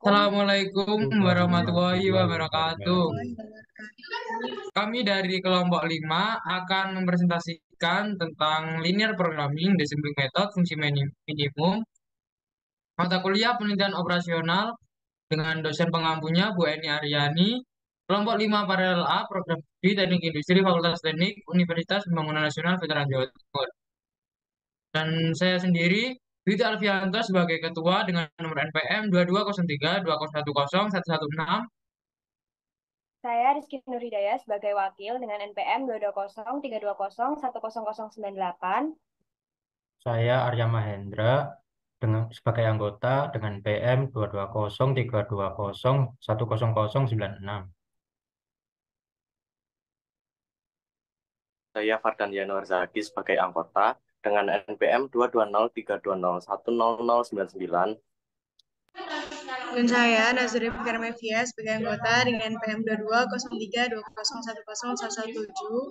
Assalamualaikum warahmatullahi Warahmatullahi wabarakatuh. wabarakatuh. Kami dari kelompok 5 akan mempresentasikan tentang linear programming, design method, fungsi minimum, mata kuliah penelitian operasional dengan dosen pengampunya Bu Eni Aryani, kelompok 5 Paralel A, program studi Teknik Industri Fakultas Teknik Universitas Pembangunan Nasional Veteran Jawa Timur. Dan saya sendiri, Widi Alfianto sebagai ketua dengan nomor NPM 2203 2010 116. Saya Rizky Nuridaya sebagai wakil dengan NPM 220 320 10098. Saya Arya Mahendra dengan sebagai anggota dengan PM 220 320 10096. Saya Fardan Yanuar Zaki sebagai anggota dengan NPM 220 320 10099. Dan saya Nazarif Karmevia sebagai anggota dengan PM 2203 2010 10117.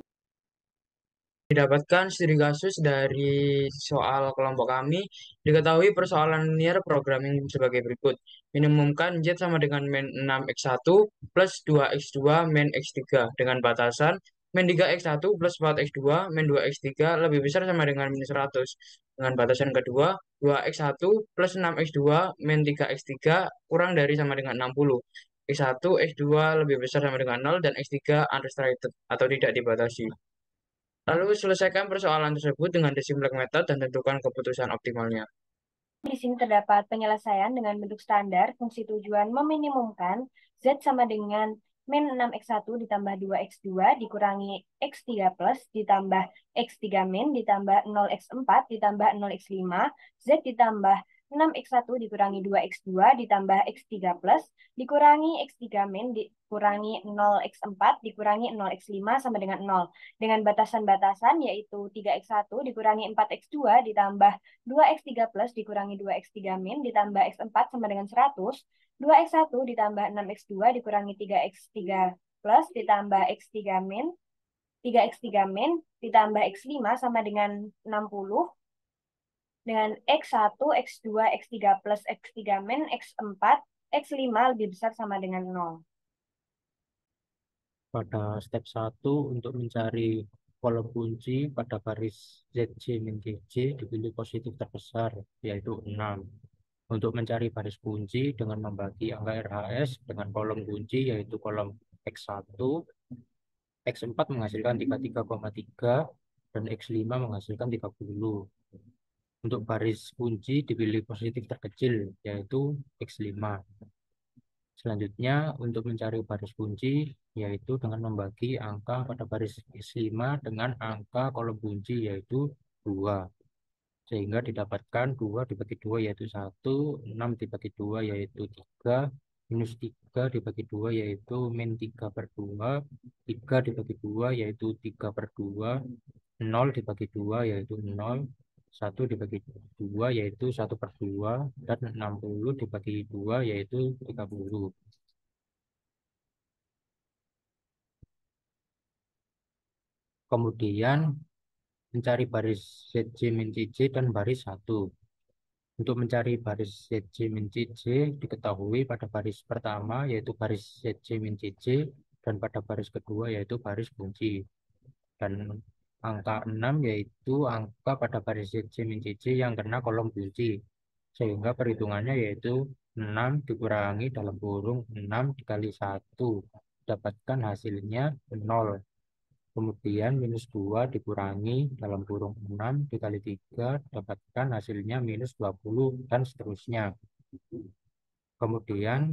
Didapatkan studi kasus dari soal kelompok kami, diketahui persoalan linear programming sebagai berikut. Minimumkan Z sama dengan min 6x1 plus 2x2 min x3 dengan batasan min 3x1 plus 4x2 min 2x3 lebih besar sama dengan min 100. Dengan batasan kedua, 2x1 plus 6x2 min 3x3 kurang dari sama dengan 60. X1, X2 lebih besar sama dengan 0 dan X3 unrestricted atau tidak dibatasi. Lalu selesaikan persoalan tersebut dengan Dirichlet method dan tentukan keputusan optimalnya. Di sini terdapat penyelesaian dengan bentuk standar fungsi tujuan meminimumkan Z sama dengan min 6x1 ditambah 2x2 dikurangi x3 plus ditambah x3 min ditambah 0x4 ditambah 0x5 Z ditambah 6x1 dikurangi 2x2 ditambah x3 plus dikurangi x3 min dikurangi 0x4 dikurangi 0x5 sama dengan 0 dengan batasan-batasan yaitu 3x1 dikurangi 4x2 ditambah 2x3 plus dikurangi 2x3 min ditambah x4 sama dengan 100. 2x1 ditambah 6x2 dikurangi 3x3 plus ditambah x3 min. 3x3 min ditambah x5 sama dengan 60. Dengan x1, x2, x3 plus x3 min, x4, x5 lebih besar sama dengan 0. Pada step 1 untuk mencari kolom kunci pada baris ZC min JJ dipilih positif terbesar yaitu 6. Untuk mencari baris kunci dengan membagi angka RHS dengan kolom kunci yaitu kolom X1, X4 menghasilkan 33,3 dan X5 menghasilkan 30. Untuk baris kunci dipilih positif terkecil yaitu X5. Selanjutnya untuk mencari baris kunci yaitu dengan membagi angka pada baris X5 dengan angka kolom kunci yaitu 2. Sehingga didapatkan 2 dibagi 2 yaitu 1, 6 dibagi 2 yaitu 3, minus 3 dibagi 2 yaitu min 3 per 2, 3 dibagi 2 yaitu 3 per 2, 0 dibagi 2 yaitu 0, 1 dibagi 2 yaitu 1 per 2, dan 60 dibagi 2 yaitu 30. Kemudian mencari baris ZC min CC dan baris 1. Untuk mencari baris ZC min CC diketahui pada baris pertama yaitu baris ZC min CC dan pada baris kedua yaitu baris kunci. Dan angka 6 yaitu angka pada baris ZC min CC yang kena kolom kunci. Sehingga perhitungannya yaitu 6 dikurangi dalam kurung 6 dikali 1. Dapatkan hasilnya 0. Kemudian minus 2 dikurangi dalam kurung 6 dikali 3 dapatkan hasilnya minus 20 dan seterusnya. Kemudian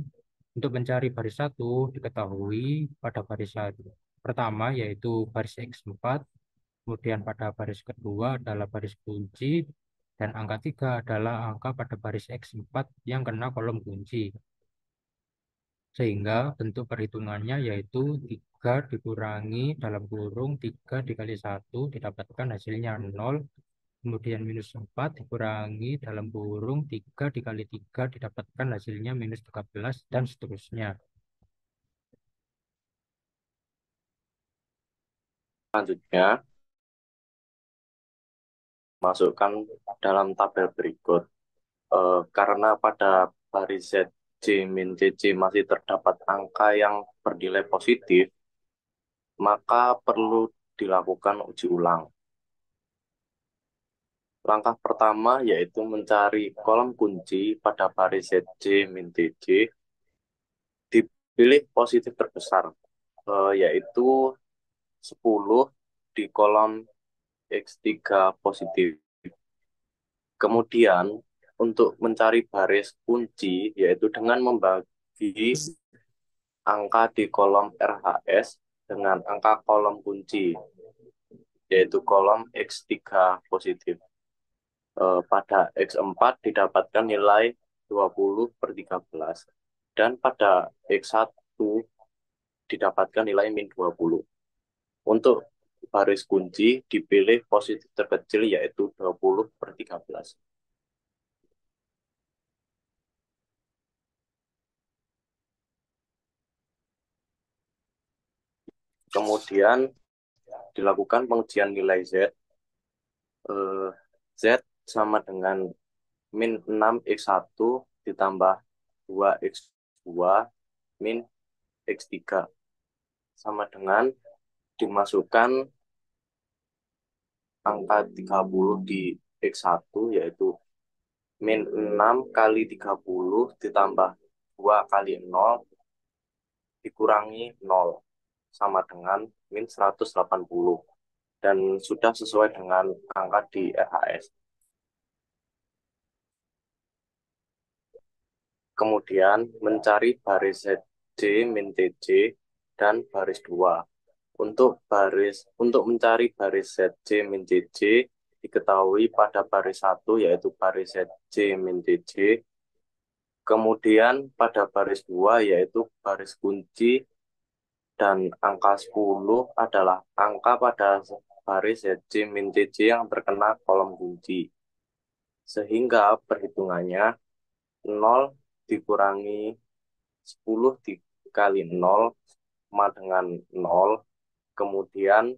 untuk mencari baris 1 diketahui pada baris 1 pertama yaitu baris X4, kemudian pada baris kedua adalah baris kunci, dan angka 3 adalah angka pada baris X4 yang kena kolom kunci. Sehingga bentuk perhitungannya yaitu 3 dikurangi dalam kurung 3 dikali 1 didapatkan hasilnya 0. Kemudian minus 4 dikurangi dalam kurung 3 dikali 3 didapatkan hasilnya minus 13 dan seterusnya. Selanjutnya, masukkan dalam tabel berikut. Karena pada baris Z J min CC masih terdapat angka yang bernilai positif, maka perlu dilakukan uji ulang. Langkah pertama yaitu mencari kolom kunci pada baris ZJ min TJ, dipilih positif terbesar, yaitu 10 di kolom X3 positif. Kemudian untuk mencari baris kunci yaitu dengan membagi angka di kolom RHS dengan angka kolom kunci, yaitu kolom X3 positif. Pada X4 didapatkan nilai 20/13 dan pada X1 didapatkan nilai min 20. Untuk baris kunci dipilih positif terkecil yaitu 20/13. Kemudian dilakukan pengujian nilai Z. Z sama dengan min 6x1 ditambah 2x2 min x3 sama dengan dimasukkan angka 30 di x1 yaitu min 6 kali 30 ditambah 2 kali 0 dikurangi 0 sama dengan min 180 dan sudah sesuai dengan angka di RHS. Kemudian mencari baris ZJ min TJ dan baris 2. Untuk mencari baris ZJ min TJ diketahui pada baris 1 yaitu baris ZJ min TJ. Kemudian pada baris 2 yaitu baris kunci dan angka 10 adalah angka pada baris ZJ min TJ yang terkena kolom kunci. Sehingga perhitungannya 0 dikurangi 10 dikali 0 sama dengan 0. Kemudian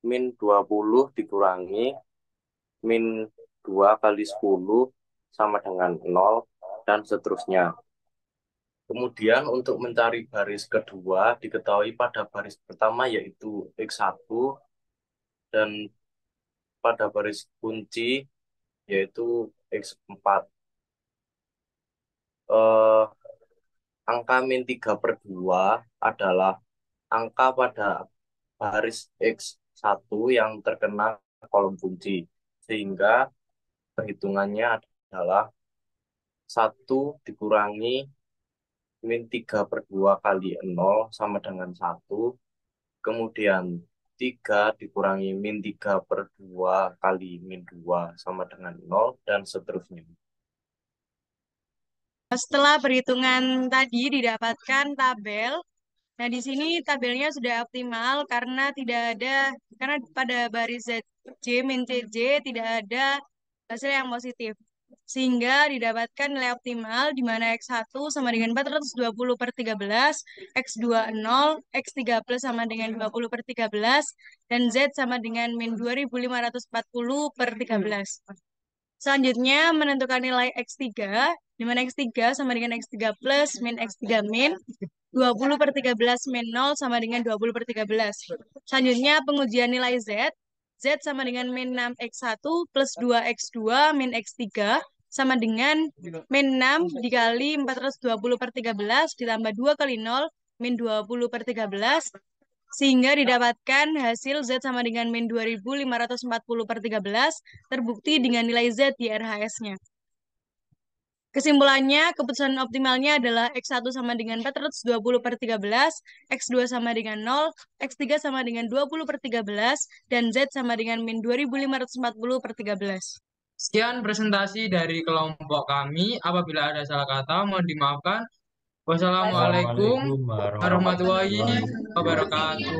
min 20 dikurangi min 2 kali 10 sama dengan 0 dan seterusnya. Kemudian untuk mencari baris kedua diketahui pada baris pertama yaitu X1 dan pada baris kunci yaitu X4. Angka min 3/2 adalah angka pada baris X1 yang terkena kolom kunci. Sehingga perhitungannya adalah 1 dikurangi min 3/2 kali 0 sama dengan 1. Kemudian 3 dikurangi min 3/2 kali min 2 sama dengan 0 dan seterusnya. Setelah perhitungan tadi didapatkan tabel. Nah, di sini tabelnya sudah optimal karena pada baris ZJ min CJ tidak ada hasil yang positif. Sehingga didapatkan nilai optimal di mana X1 sama dengan 420/13, X2 0, X3 plus sama dengan 20/13, dan Z sama dengan min 2540/13. Selanjutnya menentukan nilai X3, di mana X3 sama dengan X3 plus min X3 min 20/13 min 0 sama dengan 20/13. Selanjutnya pengujian nilai Z. Z sama dengan min 6x1 plus 2x2 min x3 sama dengan min 6 dikali 420/13 ditambah 2 kali 0 min 20/13 sehingga didapatkan hasil Z sama dengan min 2540/13 terbukti dengan nilai Z di RHS-nya. Kesimpulannya, keputusan optimalnya adalah X1 sama dengan 420/13, X2 sama dengan 0, X3 sama dengan 20/13, dan Z sama dengan min 2540/13. Sekian presentasi dari kelompok kami. Apabila ada salah kata, mohon dimaafkan. Wassalamualaikum Assalamualaikum warahmatullahi warahmatullahi wabarakatuh.